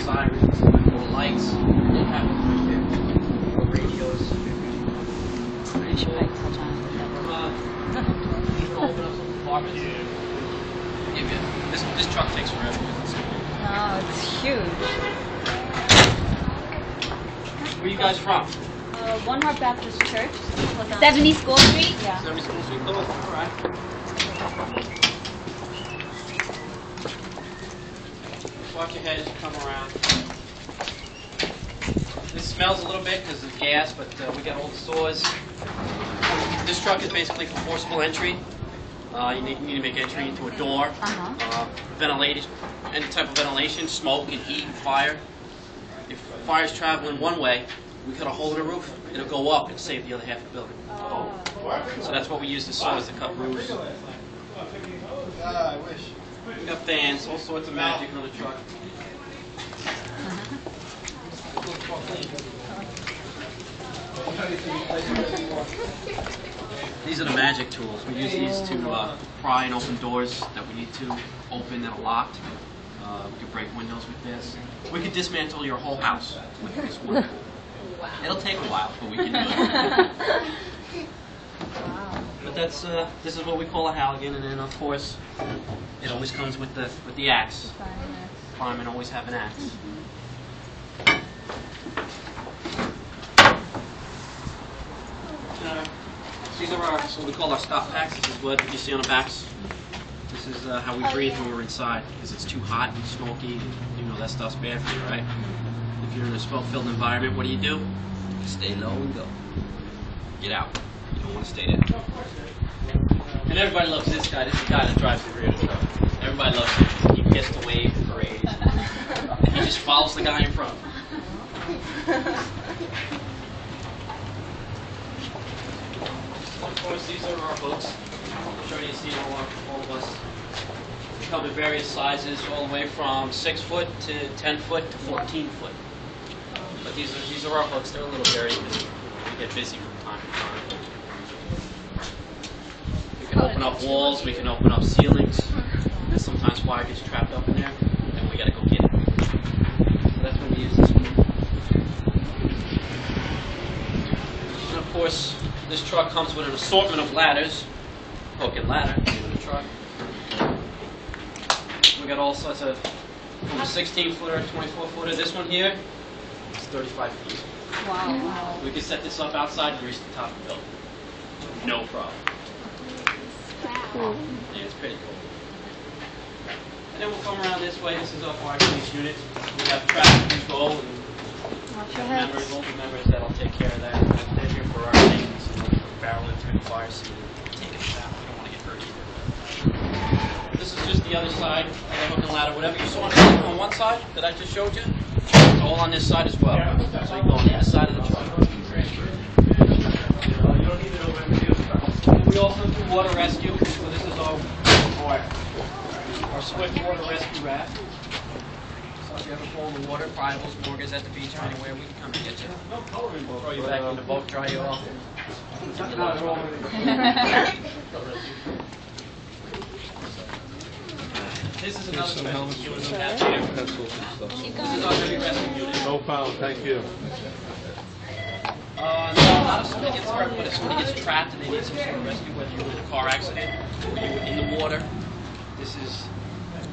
sirens, little lights, little cabins right there, little radios. I should probably touch on it. You can open up some compartments. This truck takes forever. Oh, it's huge. Where are you guys from? One Heart Baptist Church. 70 School Street? Yeah. 70 School Street. Oh, all right. Watch your head as you come around. This smells a little bit because of gas, but we got all the stores. This truck is basically for forcible entry. You need to make entry into a door. Ventilation, any type of ventilation, smoke and heat and fire. If fire's traveling one way, we cut a hole in the roof, it'll go up and save the other half of the building. So that's what we use the saws to cut roofs. We got fans, all sorts of magic on the truck. These are the magic tools. We use these to pry and open doors that we need to open that are locked. We can break windows with this. We could dismantle your whole house with this one. It'll take a while, but we can do it. But that's this is what we call a Halligan, and then of course it always comes with the axe. Firemen always have an axe. These are what we call our stop packs. This is what you see on the backs. This is how we breathe when we're inside, because it's too hot and smoky, and you know that stuff's bad for you, right? If you're in a smoke-filled environment, what do? Stay low and go. Get out. You don't want to stay there. And everybody loves this guy. This is the guy that drives the rear of the truck. Everybody loves him. He gets to wave and parade. And he just follows the guy in front. Of course, these are our boats. I'm sure you've seen all of us. They come in various sizes, all the way from 6 foot to 10 foot to 14 foot. But these are our hooks. They're a little dirty because we get busy from time to time. We can open up walls. We can open up ceilings. Sometimes wire gets trapped up in there, and we got to go get it. So that's when we use this one. And of course, this truck comes with an assortment of ladders, hook and ladder in the truck. We got all sorts of, from a 16-footer, 24-footer. This one here, it's 35 feet. Wow. We can set this up outside and reach the top of the building. No problem. Wow. Yeah, it's pretty cool. And then we'll come around this way. This is our fire police unit. We have traffic control and older members that'll take care of that. They're here for our maintenance and for barreling through the fire scene and taking us out. We don't want to get hurt either. This is just the other side of the hook and ladder. Whatever you saw on one side that I just showed you, it's all on this side as well. So you go on the other side of the truck. We also do water rescue. So this is our swift water rescue raft. So if you ever fall in the water, Bibles, mortgage at the beach or anywhere, we can come and get you. We'll throw you back in the boat, dry you off. This is another rescue unit we have here. This is our heavy rescue unit. No problem, thank you. Not if somebody gets hurt, but if somebody gets trapped and they need some sort of rescue, whether you're in a car accident or you're in the water,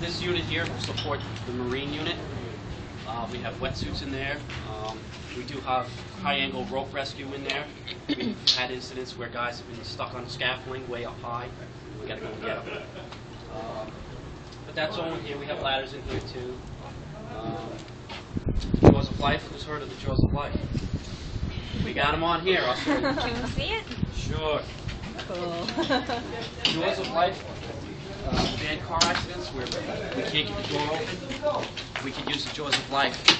this unit here will support the marine unit. We have wetsuits in there. We do have high-angle rope rescue in there. We've had incidents where guys have been stuck on scaffolding way up high. We got to go and get them. But that's all in here. We have ladders in here too. Jaws of Life. Who's heard of the Jaws of Life? We got them on here. I'll show you. Can we see it? Sure. Cool. Jaws of Life. Bad car accidents where we can't get the door open. We can use the Jaws of Life to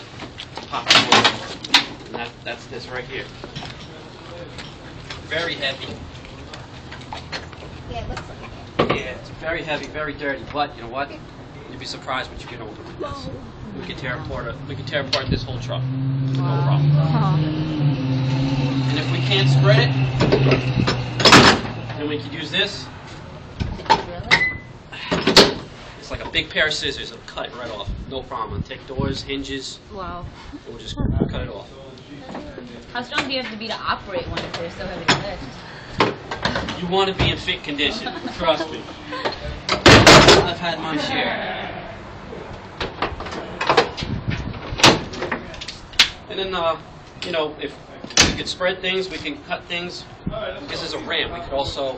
pop the door open. And that's this right here. Very heavy. Yeah, it looks like it. Yeah, it's very heavy, very dirty. But you know what? You'd be surprised what you can open with this. We can tear apart this whole truck. No problem. And if we can't spread it, then we can use this. This It's like a big pair of scissors. It'll cut it right off. No problem. It'll take doors, hinges. Wow. We'll just cut it off. How strong do you have to be to operate one if they're so heavy to lift? You want to be in fit condition. Trust me. I've had my share. And then, you know, if we could spread things, we can cut things. This is a ramp. We could also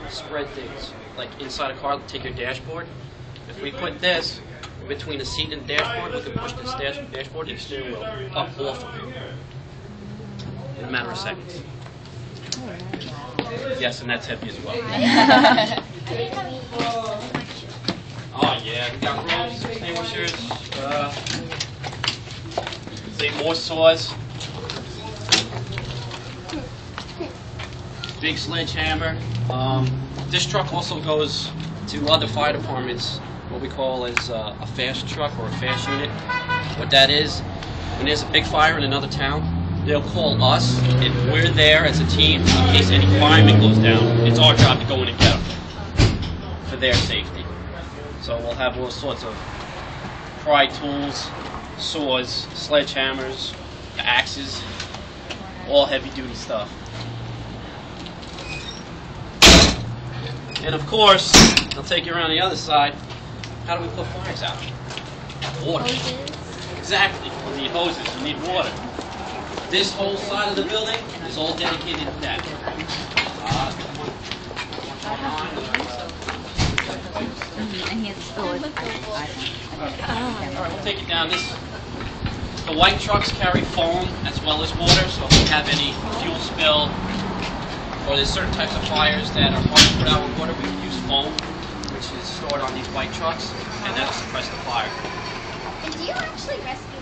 spread things. Like inside a car, take your dashboard. If we put this between the seat and the dashboard, we can push this dashboard and steering wheel up off of it in a matter of seconds. Yes, and that's heavy as well. Oh yeah, we got ropes, extinguishers, more saws, big sledgehammer. This truck also goes to other fire departments, what we call as a fast truck or a fast unit. What that is, when there's a big fire in another town, they'll call us, and we're there as a team in case any fireman goes down. It's our job to go in and get them for their safety. So we'll have all sorts of pry tools, saws, sledgehammers, axes, all heavy-duty stuff. And of course, I'll take you around the other side. How do we put fires out? Water. Hoses. Exactly. You need hoses. You need water. This whole side of the building is all dedicated to that. And he has a sword. All right, we'll take it down. The white trucks carry foam as well as water, so if we have any fuel spill or there's certain types of fires that are hard to put out with water, we can use foam, which is stored on these white trucks, and that'll suppress the fire. And do you actually rescue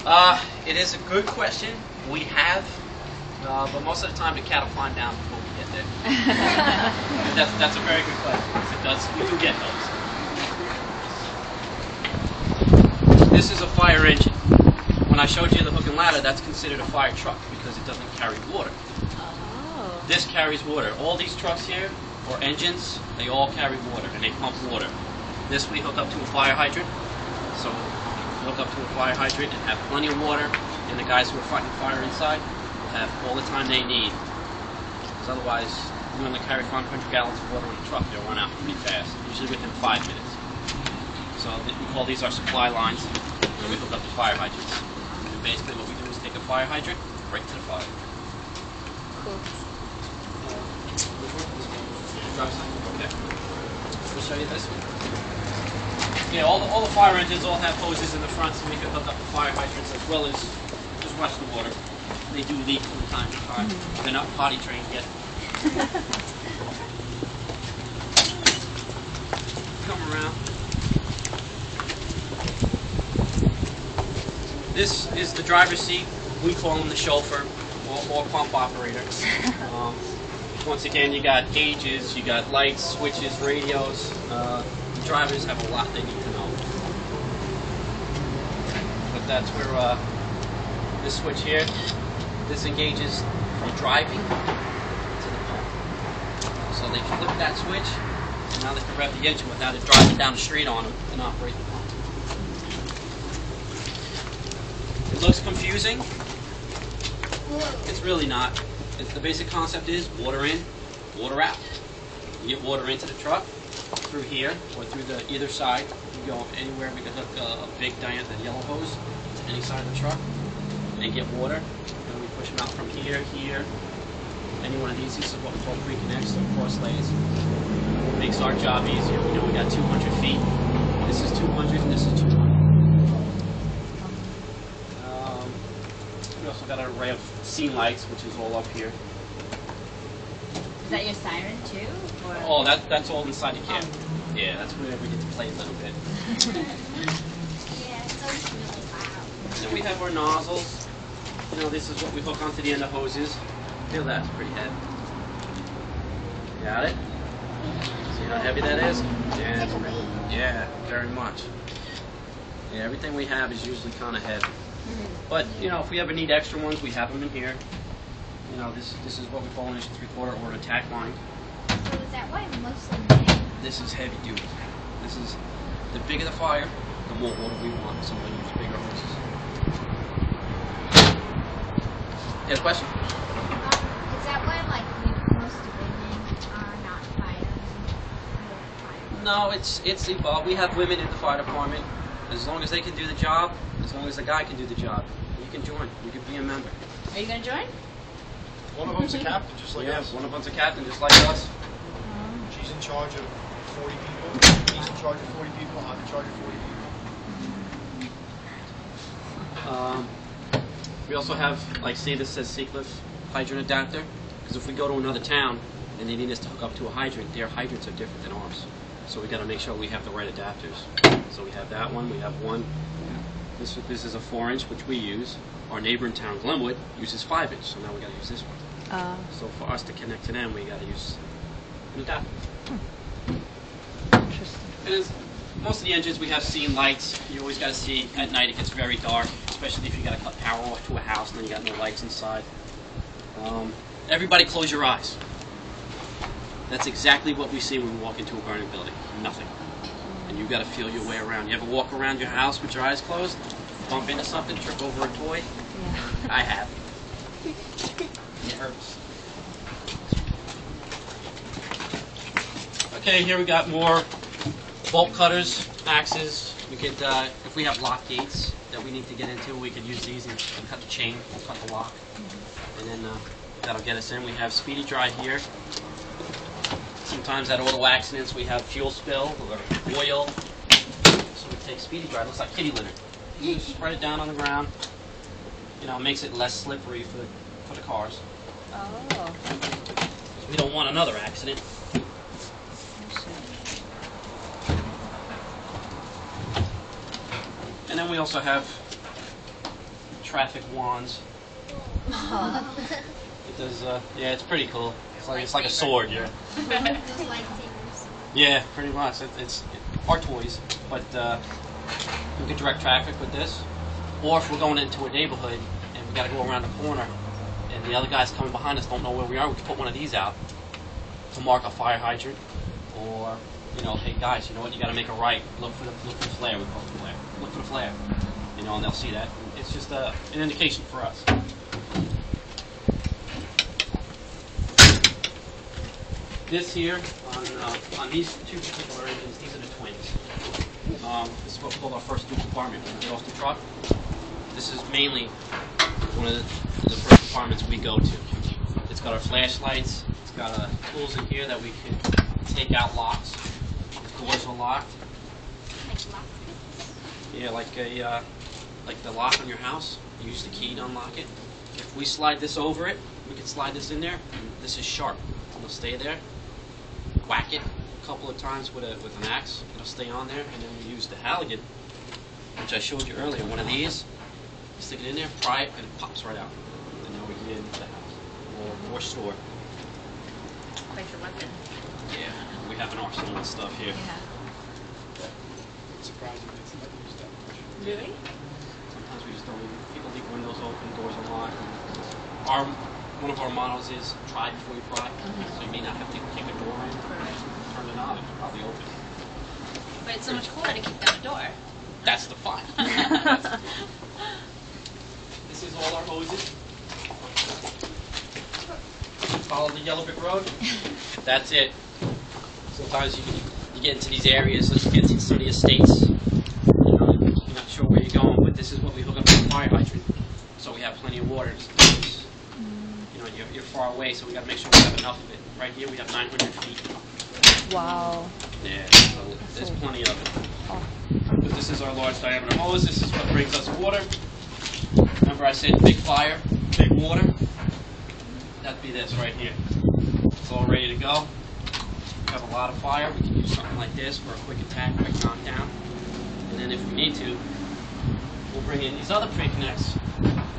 cats? It is a good question. We have, but most of the time the cat will climb down before we get there. That's a very good question. We do get those. This is a fire engine. When I showed you the hook and ladder, that's considered a fire truck because it doesn't carry water. Oh. This carries water. All these trucks here, or engines, they all carry water and they pump water. This we hook up to a fire hydrant. So we hook up to a fire hydrant and have plenty of water, and the guys who are fighting fire inside will have all the time they need. Because otherwise, you only carry 500 gallons of water in the truck, they'll run out pretty fast, usually within 5 minutes. So we call these our supply lines, and we hook up to fire hydrants. And basically what we do is take a fire hydrant right to the fire. Cool. Okay. We'll show you this one. Yeah, all the fire engines all have hoses in the front, so we can hook up the fire hydrants as well as just watch the water. They do leak from time to time. They're not potty trained yet. Come around. This is the driver's seat. We call him the chauffeur or pump operator. Once again, you got gauges, you got lights, switches, radios. The drivers have a lot they need to know. But that's where this switch here, this engages from driving to the pump. So they flip that switch, and now they can rev the engine without it driving down the street on them and operate the pump. It looks confusing. It's really not. The basic concept is water in, water out. You get water into the truck through here or through the either side. You go anywhere. We can hook a big diameter yellow hose to any side of the truck and get water. And we push them out from here, here. Any one of these. This is what we call pre-connects or cross lays. It makes our job easier. We know we got 200 feet. This is 200 and this is 200. We also got an array of scene lights, which is all up here. Is that your siren too? Or? Oh, that's all inside the cab. Yeah, that's where we get to play a little bit. Yeah, it's always really loud. Then we have our nozzles. You know, this is what we hook onto the end of hoses. Feel that's pretty heavy. Got it? See how heavy that is? Yeah, it's pretty. Yeah, very much. Yeah, everything we have is usually kind of heavy. But, you know, if we ever need extra ones, we have them in here. You know, this is what we call an 1 3/4 or attack line. So is that why mostly men This is heavy duty. This is, the bigger the fire, the more water we want, so we use bigger hoses. You have a question? Is that why, like, most women are not firemen? No, it's evolved. We have women in the fire department. As long as they can do the job, as long as the guy can do the job, you can join. You can be a member. Are you gonna join? One of them's a captain, just like us. One of them's a captain, just like us. She's in charge of 40 people. He's in charge of 40 people. I'm in charge of 40 people. We also have, like, say this says Seacliff hydrant adapter, because if we go to another town and they need us to hook up to a hydrant, their hydrants are different than ours. So we got to make sure we have the right adapters. So we have that one. We have one. This is a 4-inch, which we use. Our neighbor in town, Glenwood, uses 5-inch, so now we got to use this one. So for us to connect to them, we got to use an adapter. Interesting. And most of the engines we have scene lights. You always got to see at night. It gets very dark, especially if you got to cut power off to a house and then you got no lights inside. Everybody, close your eyes. That's exactly what we see when we walk into a burning building. Nothing. And you got to feel your way around. You ever walk around your house with your eyes closed, bump into something, trip over a toy? Yeah. I have. It hurts. Okay, here we got more bolt cutters, axes. We could, if we have lock gates that we need to get into, we could use these and cut the chain, we'll cut the lock, and then that'll get us in. We have speedy dry here. Sometimes at auto accidents we have fuel spill or oil, so we take speedy dry. It looks like kitty litter. You just spread it down on the ground. You know, it makes it less slippery for the cars. Oh. We don't want another accident. And then we also have traffic wands. It does, yeah, it's pretty cool. It's like a sword, yeah. Those lightsabers. Yeah, pretty much. It's our toys, but we can direct traffic with this. Or if we're going into a neighborhood and we got to go around the corner, and the other guys coming behind us don't know where we are, we can put one of these out to mark a fire hydrant. Or, you know, hey guys, you know what? You got to make a right. Look for the flare. We call it the flare. Look for the flare. You know, and they'll see that. It's just an indication for us. This here, on these two particular engines, these are the twins. This is what we call our first dual compartment when we get off the truck. This is mainly one of the first compartments we go to. It's got our flashlights. It's got tools in here that we can take out locks. The doors are locked. Like lock. Yeah, like the lock on your house. You use the key to unlock it. If we slide this over it, we can slide this in there. This is sharp. It'll stay there. Whack it a couple of times with an axe. It'll stay on there, and then we use the Halligan, which I showed you earlier. One of these, stick it in there, pry it, and it pops right out. And now we can get into the house or store. Quite the weapon. Yeah, we have an arsenal and stuff here. Yeah. It's surprising it's not used that much. Really? Sometimes we just don't leave. People leave windows open, doors unlocked. One of our mottos is try before you pry. So you may not have to kick a door in, turn the knob, it's probably open. But it's so much cooler to kick down the door. That's the fun. This is all our hoses. Follow the yellow brick road. That's it. Sometimes you get into these areas, you get into some of the estates. You know, you're not sure where you're going, but this is what we hook up to the fire hydrant. So we have plenty of water. You know, you're far away, so we got to make sure we have enough of it. Right here, we have 900 feet. Wow. Yeah, so there's plenty of it. Oh. But this is our large diameter hose. This is what brings us water. Remember I said big fire, big water? That'd be this right here. It's all ready to go. We have a lot of fire. We can use something like this for a quick attack, quick knockdown. And then if we need to, we'll bring in these other pre-connects,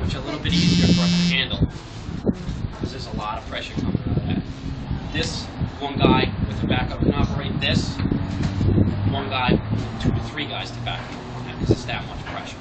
which are a little bit easier for us to handle. Because there's a lot of pressure coming out of that. This, one guy with a backup can operate this. One guy, 2 to 3 guys to back up on that because it's that much pressure.